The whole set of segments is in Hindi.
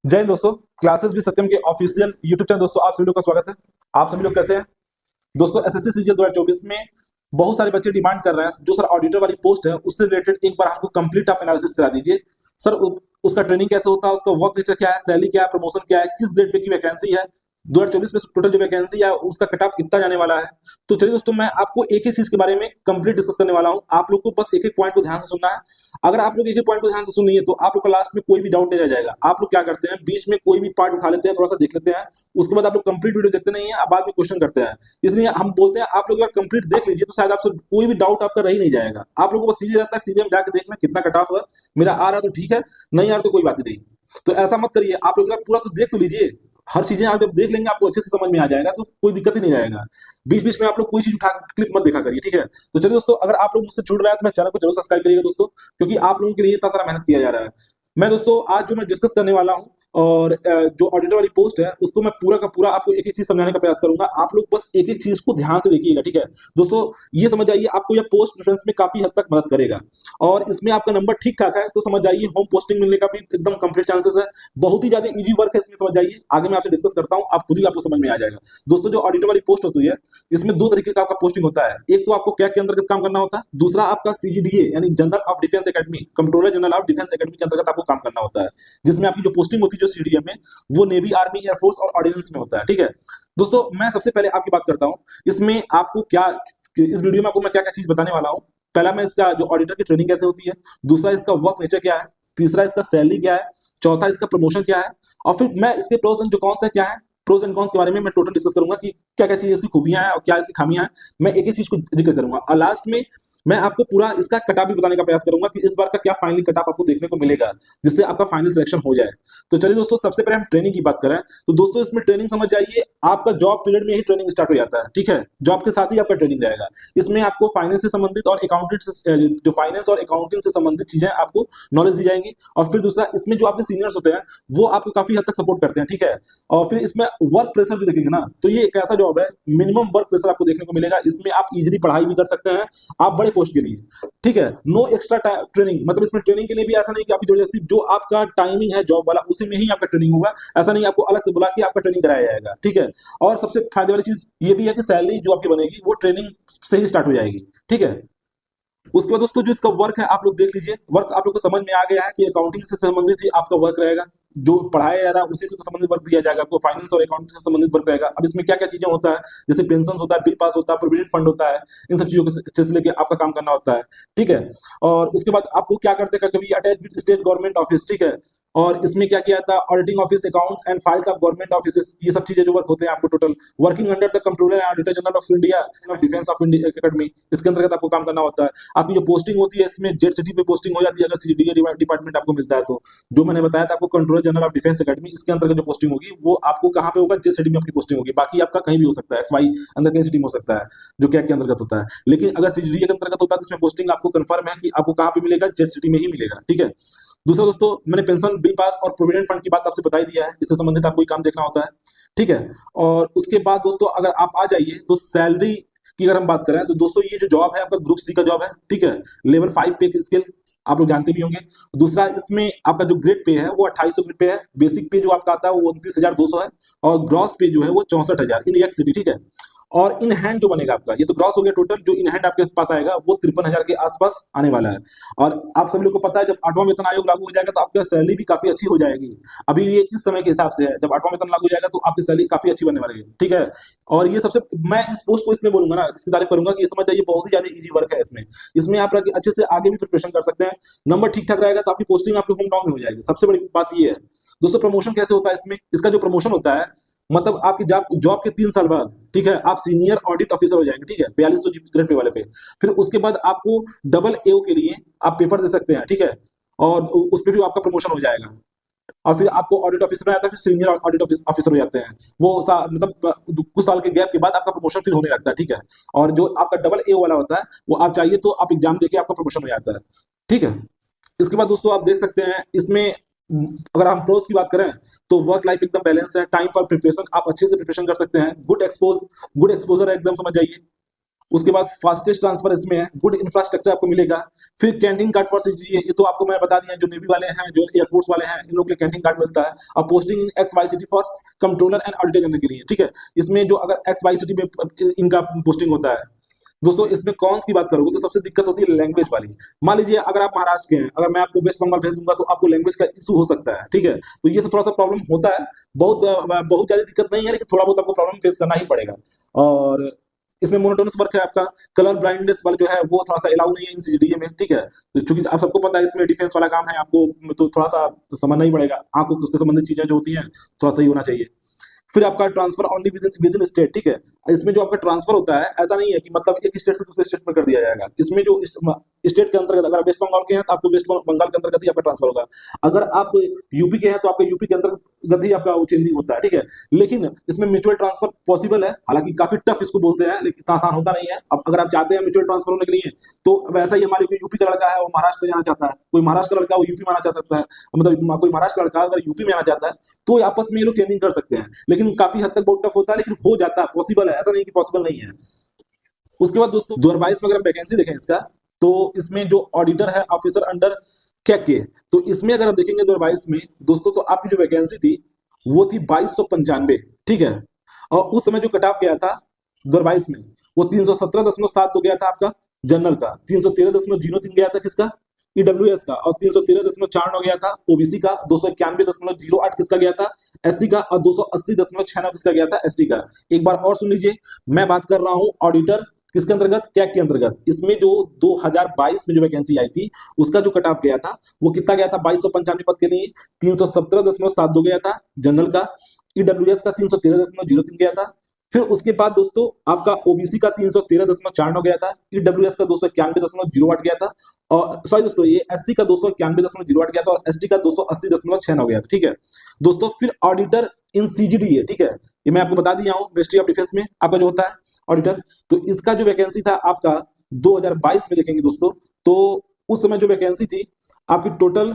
जय हिंद दोस्तों। क्लासेस भी सत्यम के ऑफिशियल यूट्यूब चैनल दोस्तों आप सभी लोग का स्वागत है। आप सभी लोग कैसे हैं दोस्तों? एसएससी सीजीएल 2024 में बहुत सारे बच्चे डिमांड कर रहे हैं जो सर ऑडिटर वाली पोस्ट है उससे रिलेटेड एक बार हमको कंप्लीट आप एनालिसिस करा दीजिए। सर उसका ट्रेनिंग कैसे होता है, उसका वर्क नेचर क्या है, सैलरी क्या है, प्रमोशन क्या है, किस ग्रेड पे की वैकेंसी है, 2024 में टोटल जो वैकेंसी है उसका कट ऑफ कितना जाने वाला है। तो चलिए दोस्तों, मैं आपको एक ही चीज के बारे में कंप्लीट डिस्कस करने वाला हूं। आप लोग को बस एक एक पॉइंट को ध्यान से सुनना है। अगर आप लोग एक एक पॉइंट को ध्यान से सुनिए तो आप लोग को लास्ट में कोई भी डाउट नहीं रह जाएगा। आप लोग क्या करते हैं, बीच में कोई भी पार्ट उठा लेते हैं, थोड़ा सा देख लेते हैं, उसके बाद आप लोग कंप्लीट वीडियो देखते नहीं है, आप बाद में क्वेश्चन करते हैं। इसलिए हम बोलते हैं आप लोग अगर कंप्लीट देख लीजिए तो शायद आपसे कोई भी डाउट आपका रह ही नहीं जाएगा। आप लोगों को बस सीधे रहता है सीधे में जाकर देखना कितना कट ऑफ है, मेरा आ रहा तो ठीक है, नहीं आ रहा तो कोई बात नहीं। तो ऐसा मत करिए, आप लोग पूरा तो देख तो लीजिए। हर चीजें आप जब देख लेंगे आपको अच्छे से समझ में आ जाएगा तो कोई दिक्कत ही नहीं रहेगा। बीच बीच में आप लोग कोई चीज उठा क्लिप मत देखा करिए, ठीक है। तो चलिए दोस्तों, अगर आप लोग मुझसे जुड़ रहे हैं तो मैं चैनल को जरूर सब्सक्राइब करिएगा दोस्तों, क्योंकि आप लोगों के लिए इतना सारा मेहनत किया जा रहा है। मैं दोस्तों आज जो मैं डिस्कस करने वाला हूं और जो ऑडिटर वाली पोस्ट है उसको मैं पूरा का पूरा आपको एक एक चीज समझाने का प्रयास करूंगा। आप लोग बस एक एक चीज को ध्यान से देखिएगा, ठीक है दोस्तों। ये समझ जाइए आपको यह पोस्ट प्रेफरेंस में काफी हद तक मदद करेगा और इसमें आपका नंबर ठीक ठाक है तो समझ जाइए होम पोस्टिंग मिलने का भी एकदम कंप्लीट चांसेस है। बहुत ही ज्यादा इजी वर्क है इसमें, समझ जाइए। आगे मैं आपसे डिस्कस करता हूं, आप खुद ही आपको समझ में आ जाएगा। दोस्तों, जो ऑडिटर वाली पोस्ट होती है इसमें दो तरीके का आपका पोस्टिंग होता है। एक तो आपको कैग के अंतर्गत काम करना होता है, दूसरा आपका सीजीडीए यानी general of defence academy, controller general of defence academy के अंतर्गत आपको काम करना होता है, जिसमें आपकी जो पोस्टिंग होती है जो सीडीएम में, वो नेवी, आर्मी, एयरफोर्स और ऑर्डिनेंस में होता है, ठीक है दोस्तों। मैं सबसे पहले आपकी बात करता हूं इसमें आपको क्या, इस वीडियो में आपको मैं क्या क्या चीज बताने वाला हूं। पहला, मैं इसका जो ऑडिटर की ट्रेनिंग कैसे होती है, दूसरा इसका वर्क नेचर क्या है, तीसरा इसका सैलरी क्या है, चौथा इसका प्रमोशन क्या है, और फिर मैं इसके प्रोस एंड जो कॉन्स है क्या है, प्रोस एंड कॉन्स के बारे में मैं टोटल डिस्कस करूंगा कि क्या क्या चीज इसकी खूबियां हैं और क्या इसकी खामियां हैं। मैं एक एक चीज को जिक्र करूंगा और लास्ट में मैं आपको पूरा इसका कटऑफ भी बताने का प्रयास करूंगा कि इस बार का क्या फाइनली कटऑफ आपको देखने को मिलेगा, जिससे आपका फाइनल सिलेक्शन हो जाए। तो चलिए दोस्तों, सबसे पहले हम ट्रेनिंग की बात करें तो दोस्तों इसमें ट्रेनिंग समझ जाइए, आपका जॉब पीरियड में ही ट्रेनिंग स्टार्ट हो जाता है, ठीक है। जॉब के साथ ही आपका ट्रेनिंग रहेगा। इसमें आपको फाइनेंस से संबंधित और अकाउंटेंट से जो फाइनेंस और अकाउंटिंग से संबंधित चीजें आपको नॉलेज दी जाएंगी। और फिर दूसरा, इसमें जो आपके सीनियर्स होते हैं वो आपको काफी हद तक सपोर्ट करते हैं, ठीक है। और फिर इसमें वर्क प्रेशर जो देखेंगे ना, तो ये एक ऐसा जॉब है, मिनिमम वर्क प्रेशर आपको देखने को मिलेगा। इसमें आप इजीली पढ़ाई भी कर सकते हैं, आप बड़े पोस्ट के लिए, ठीक है। नो एक्स्ट्रा ट्रेनिंग, मतलब इसमें ट्रेनिंग के लिए भी ऐसा नहीं कि आपकी जबरदस्ती, जो आपका टाइमिंग है जॉब वाला उसी में ही आपका ट्रेनिंग होगा। ऐसा नहीं आपको अलग से बुला के आपका ट्रेनिंग कराया जाएगा, ठीक है। और सबसे फायदे वाली चीज ये भी है कि सैलरी जो आपकी बनेगी वो ट्रेनिंग से ही स्टार्ट हो जाएगी, ठीक है। उसके बाद दोस्तों जो इसका वर्क है आप लोग देख लीजिए। वर्क आप लोग को समझ में आ गया है कि अकाउंटिंग से संबंधित ही आपका वर्क रहेगा, जो पढ़ाया जा रहा है उसी से तो संबंधित वर्क दिया जाएगा आपको। फाइनेंस और अकाउंटिंग से संबंधित वर्क रहेगा। अब इसमें क्या क्या चीजें होता है, जैसे पेंशन होता है, बिल पास होता है, प्रोविडेंट फंड होता है, इन सब चीजों के से लेके आपका काम करना होता है, ठीक है। और उसके बाद आपको क्या करते हैं, कभी attach with state government office, ठीक है। और इसमें क्या किया था, auditing office, accounts and files of government office, ये सब चीजें जो वर्क होते हैं आपको total working under the controller and auditor general of India of defence of India academy, इसके अंतर्गत आपको काम करना होता है। आपकी जो पोस्टिंग होती है इसमें जेट सिटी पे पोस्टिंग हो जाती है अगर सीडीए डिपार्टमेंट आपको मिलता है तो। जो मैंने बताया था आपको controller general of defence academy, इसके अंतर्गत जो पोस्टिंग होगी वो आपको कहाँ पे होगा, जेट सिटी में आपकी पोस्टिंग होगी। बाकी आपका कहीं भी हो सकता है, XY अंदर कहीं सिटी में हो सकता है जो कैग के अंतर्गत होता है। लेकिन अगर सीडीए के अंतर्गत होता है तो इसमें पोस्टिंग आपको कंफर्म है कि आपको कहाँ पे मिलेगा, जेट सिटी में ही मिलेगा, ठीक है। दूसरा दोस्तों, मैंने पेंशन, बिल पास और प्रोविडेंट फंड की बात आपसे बताई दिया है, इससे संबंधित आपको काम देखना होता है, ठीक है। और उसके बाद दोस्तों अगर आप आ जाइए तो सैलरी की अगर हम बात करें तो दोस्तों ये जो जॉब है आपका ग्रुप सी का जॉब है, ठीक है। लेवल 5 पे स्केल आप लोग जानते भी होंगे। दूसरा, इसमें आपका जो ग्रेड पे है वो 2800 ग्रेड पे है। बेसिक पे जो आपका आता है वो 29,200 है और ग्रॉस पे जो है वो 64,000 इन एक सिटी, ठीक है। और इन हैंड जो बनेगा आपका, ये तो ग्रॉस हो गया टोटल, जो इन हैंड आपके पास आएगा वो 53,000 के आसपास आने वाला है। और आप सभी लोग को पता है जब 8वां वेतन आयोग लागू हो जाएगा तो आपकी सैलरी भी काफी अच्छी हो जाएगी। अभी ये इस समय के हिसाब से है, जब 8वां वेतन लागू हो जाएगा तो आपकी सैलरी काफी अच्छी बनने वाली है, ठीक है। और ये सबसे, मैं इस पोस्ट को इसलिए बोलूंगा ना, इसकी तारीफ करूंगा कि ये समझ जाइए बहुत ही ज्यादा इजी वर्क है। इसमें आप अच्छे से आगे भी प्रिपरेशन कर सकते हैं। नंबर ठीक ठाक रहेगा तो आपकी पोस्टिंग आपके होम टाउन में हो जाएगी। सबसे बड़ी बात ये है दोस्तों, प्रमोशन कैसे होता है इसमें। इसका जो प्रमोशन होता है, मतलब आपकी जॉब जॉब के 3 साल बाद, ठीक है, आप सीनियर ऑडिट ऑफिसर हो जाएंगे, ठीक है, 4200 ग्रेड पे वाले पे। फिर उसके बाद आपको डबल एओ के लिए आप पेपर दे सकते हैं, ठीक है। और उस पर भी आपका प्रमोशन हो जाएगा। और फिर आपको ऑडिट ऑफिसर में आता है, फिर सीनियर ऑडिट ऑफिसर हो जाते हैं। वो मतलब कुछ साल के गैप के बाद आपका प्रमोशन फिर होने लगता है, ठीक है। और जो आपका डबल एओ वाला होता है वो आप चाहिए तो आप एग्जाम देके आपका प्रमोशन हो जाता है, ठीक है। इसके बाद दोस्तों आप देख सकते हैं इसमें, अगर हम प्रोज की बात करें तो वर्क लाइफ एकदम बैलेंस है। टाइम फॉर प्रिपरेशन, आप अच्छे से प्रिपरेशन कर सकते हैं। गुड एक्सपोजर है एकदम, समझ जाइए। उसके बाद फास्टेस्ट ट्रांसफर इसमें है, गुड इंफ्रास्ट्रक्चर आपको मिलेगा। फिर कैंटीन कार्ड फॉर सीजीडीए, ये तो आपको मैं बता दिया, जो नेवी वाले हैं, जो एयरफोर्स वाले हैं, इन लोग के लिए कैंटीन कार्ड मिलता है। और posting in X Y city for controller and auditor general के लिए, ठीक है। इसमें जो अगर एक्स वाई सिटी में इनका पोस्टिंग होता है दोस्तों, इसमें कॉन्स की बात करोगे तो सबसे दिक्कत होती है लैंग्वेज वाली। मान लीजिए अगर आप महाराष्ट्र के हैं, अगर मैं आपको वेस्ट बंगाल भेज दूंगा तो आपको लैंग्वेज का इशू हो सकता है, ठीक है। तो ये सब थोड़ा सा प्रॉब्लम होता है, बहुत ज्यादा दिक्कत नहीं है, लेकिन थोड़ा बहुत आपको प्रॉब्लम फेस करना ही पड़ेगा। और इसमें मोनोटोनस वर्क है आपका, कलर ब्लाइंडनेस वाला जो है वो थोड़ा सा अलाउ नहीं है इन सीजीडीए में, ठीक है। तो चूंकि आप सबको पता है इसमें डिफेंस वाला काम है, आपको तो थोड़ा सा समझना ही पड़ेगा, आंखों से संबंधित चीजें जो होती हैं थोड़ा सही होना चाहिए। फिर आपका transfer only with in state, ठीक है। इसमें जो आपका ट्रांसफर होता है ऐसा नहीं है कि मतलब एक स्टेट से दूसरे स्टेट में कर दिया जाएगा। इसमें जो स्टेट के अंतर्गत, अगर वेस्ट बंगाल के हैं तो आपको वेस्ट बंगाल के अंतर्गत ही आपका ट्रांसफर होगा। अगर आप यूपी के हैं तो आपका यूपी के अंतर्गत ही आपका चेंजिंग होता है, ठीक है। लेकिन इसमें म्यूचुअल ट्रांसफर पॉसिबल है, हालांकि काफी टफ इसको बोलते हैं, लेकिन इतना आसान होता नहीं है। अब अगर आप चाहते हैं म्यूचुअल ट्रांसफर होने के लिए, तो अब ऐसा ही हमारे यूपी का लड़का है वो महाराष्ट्र में जाना चाहता है, कोई महाराष्ट्र का लड़का वो यूपी में आना चाह सकता है, मतलब कोई महाराष्ट्र का लड़का अगर यूपी में आना चाहता है तो आपस में ये लोग चेंजिंग कर सकते हैं। लेकिन काफी हद तक बहुत टफ होता है, लेकिन हो जाता है, पॉसिबल है, ऐसा नहीं कि पॉसिबल नहीं है। उसके बाद दोस्तों 2022 में अगर हम वैकेंसी देखें इसका, तो इसमें जो ऑडिटर है ऑफिसर अंडर कैग के, तो इसमें अगर आप देखेंगे 2022 में दोस्तों, तो आपकी जो वैकेंसी थी वो थी 2295, ठीक है। और उस समय जो कट ऑफ गया था 2022 में वो 317.72 गया था आपका जनरल का, 313.03 गया था किसका, ईडब्ल्यूएस का, और 313.49 गया था ओबीसी का, 291.08 किसका गया था, एससी का, और 280.69 किसका गया था, एसटी का। एक बार और सुन लीजिए, मैं बात कर रहा हूं ऑडिटर किसके अंतर्गत, कैग के अंतर्गत। इसमें जो 2022 में जो वैकेंसी आई थी उसका जो कट ऑफ गया था वो कितना गया था, 2295 पद के लिए 317.72 गया था जनरल का, ईडब्ल्यूएस का 313.03 गया था। फिर उसके बाद दोस्तों आपका ओबीसी का 313.49 गया था, ईडब्ल्यूएस का 291.08 गया था, और सॉरी दोस्तों ये एससी का 291.08 गया था, और एसटी का 280.69 गया था, ठीक है दोस्तों। फिर ऑडिटर इन सीजीडीए, ठीक है, ये मैं आपको बता दिया हूं, मिनिस्ट्री ऑफ डिफेंस में आपका जो होता है ऑडिटर। तो इसका जो वैकेंसी था आपका 2022 में देखेंगे दोस्तों, तो उस समय जो वैकेंसी थी आपकी टोटल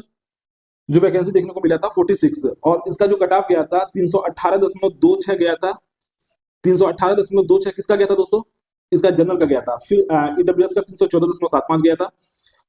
जो वैकेंसी देखने को मिला था 46, और इसका जो कट ऑफ गया था 318.26 गया था, 318.26 किसका गया था दोस्तों, इसका जनरल का गया था। फिर ईडब्ल्यूएस का 314.75 गया था,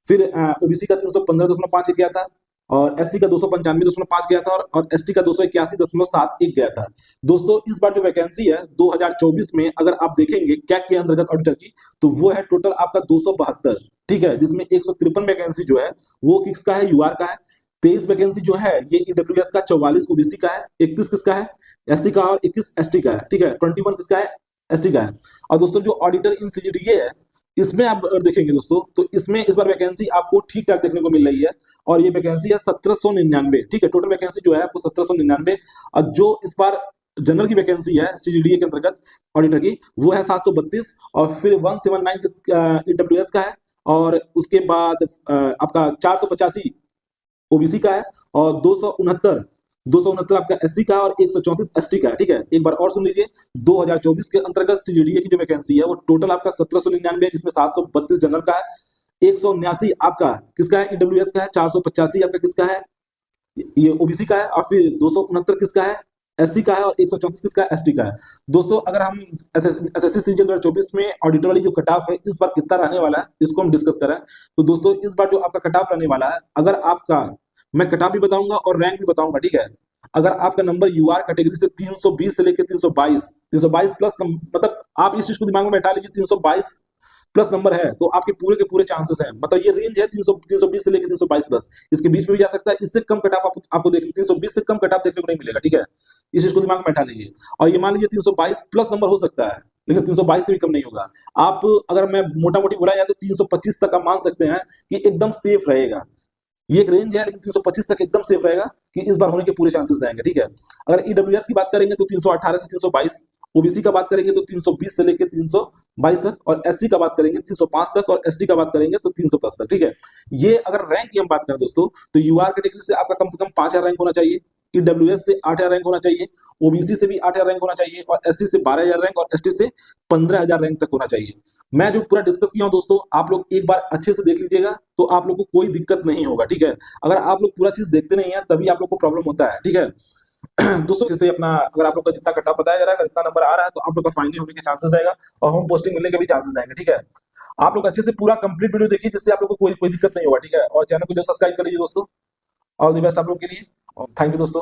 फिर ओबीसी का 315.5 गया था, और एससी का 295.5 गया था, और एसटी का 281.71 गया था। दोस्तों इस बार जो वैकेंसी है 2024 में अगर आप देखेंगे कैग के अंतर्गत ऑडिटर की, तो वो है टोटल आपका 272, ठीक है, जिसमें 153 वैकेंसी जो है वो किसका है, यूआर का है। 23 वैकेंसी जो है ये ईडब्ल्यूएस का, 44 ओबीसी का है, 31 किसका है, एससी का, और 21 एसटी का है, ठीक है, 21 किसका है, एसटी का है। और दोस्तों जो ऑडिटर इन सीजीडीए है इसमें आप देखेंगे दोस्तों, तो इसमें इस बार वैकेंसी आपको ठीक ठाक देखने को मिल रही है, और ये वैकेंसी है 1799, ठीक है, टोटल वैकेंसी जो है आपको 1799। और जो इस बार जनरल की वैकेंसी है सीजीडीए के अंतर्गत ऑडिटर की वो है 732, और फिर 179 ईडब्ल्यूएस का है, और उसके बाद आपका 485 ओबीसी का है, और 269 आपका एससी का, और 134 एसटी का है, ठीक है। एक बार और सुन लीजिए, 2024 के अंतर्गत सीजीडीए की जो वैकेंसी है वो टोटल आपका 1799 है, जिसमें 732 जनरल का है, 179 आपका किसका है, ईडब्ल्यूएस का है, 485 आपका किसका है, ये ओबीसी का है, और फिर 269 किसका है, एससी का है, और 134 किसका है, एसटी का है। दोस्तों अगर हम एसएससी सीजीएल 2024 में ऑडिटर वाली जो कट ऑफ है इस बार कितना रहने वाला है इसको हम डिस्कस करें, तो दोस्तों इस बार जो आपका कट ऑफ रहने वाला है, अगर आपका, मैं कट ऑफ भी बताऊंगा और रैंक भी बताऊंगा, ठीक है। अगर आपका नंबर यूआर कैटेगरी से 320 से लेकर 322 प्लस, मतलब आप इस चीज को दिमाग में बैठा लीजिए, 322 प्लस नंबर है तो आपके पूरे के पूरे चांसेस हैं, मतलब ये रेंज है 320 से लेकर 322 प्लस, इसके बीच में भी जा सकता है, इससे कम कट ऑफ आपको देखने 320 से कम कट ऑफ देखने को नहीं मिलेगा, ठीक है। इस चीज को दिमाग में बैठा लीजिए, और ये मान लीजिए 322 प्लस नंबर हो सकता है, लेकिन 322 से भी कम नहीं होगा। आप अगर मैं मोटा मोटी बोला जाए तो 325 तक आप मान सकते हैं कि एकदम सेफ रहेगा, ये एक रेंज है, लेकिन 325 तक एकदम सेफ रहेगा कि इस बार होने के पूरे चांसेस रहेंगे, ठीक है। अगर ईडब्ल्यूएस की बात करेंगे तो 318 से 322, ओबीसी का बात करेंगे तो 320 से लेकर 322 तक, और एससी का बात करेंगे 305 तक, और एसटी का बात करेंगे तो 310 तक, ठीक है। ये अगर रैंक की हम बात करें दोस्तों, तो यूआर कैटेगरी से आपका कम से कम 5000 रैंक होना चाहिए, ईडब्ल्यूएस से 8000 रैंक होना चाहिए, ओबीसी से भी 8000 रैंक होना चाहिए, और एससी से 12000 रैंक, और एसटी से 15000 रैंक तक होना चाहिए। मैं जो पूरा डिस्कस किया हूं दोस्तों, आप लोग एक बार अच्छे से देख लीजिएगा तो आप लोग को कोई दिक्कत नहीं होगा, ठीक है। अगर आप लोग पूरा चीज देखते नहीं है तभी आप लोग को प्रॉब्लम होता है, ठीक है। दोस्तों जैसे अपना अगर आप लोग का जितना कट ऑफ बताया जा रहा है, अगर इतना नंबर आ रहा है तो आप लोग का फाइनली होने के चांसेस आएगा और होम पोस्टिंग मिलने के भी चांसेस आएंगे। ठीक है, आप लोग अच्छे से पूरा कंप्लीट वीडियो देखिए जिससे आप लोग को कोई कोई दिक्कत नहीं होगा। ठीक है, और चैनल को जो सब्सक्राइब कर लीजिए दोस्तों। ऑल द बेस्ट आप लोग के लिए और थैंक यू दोस्तों।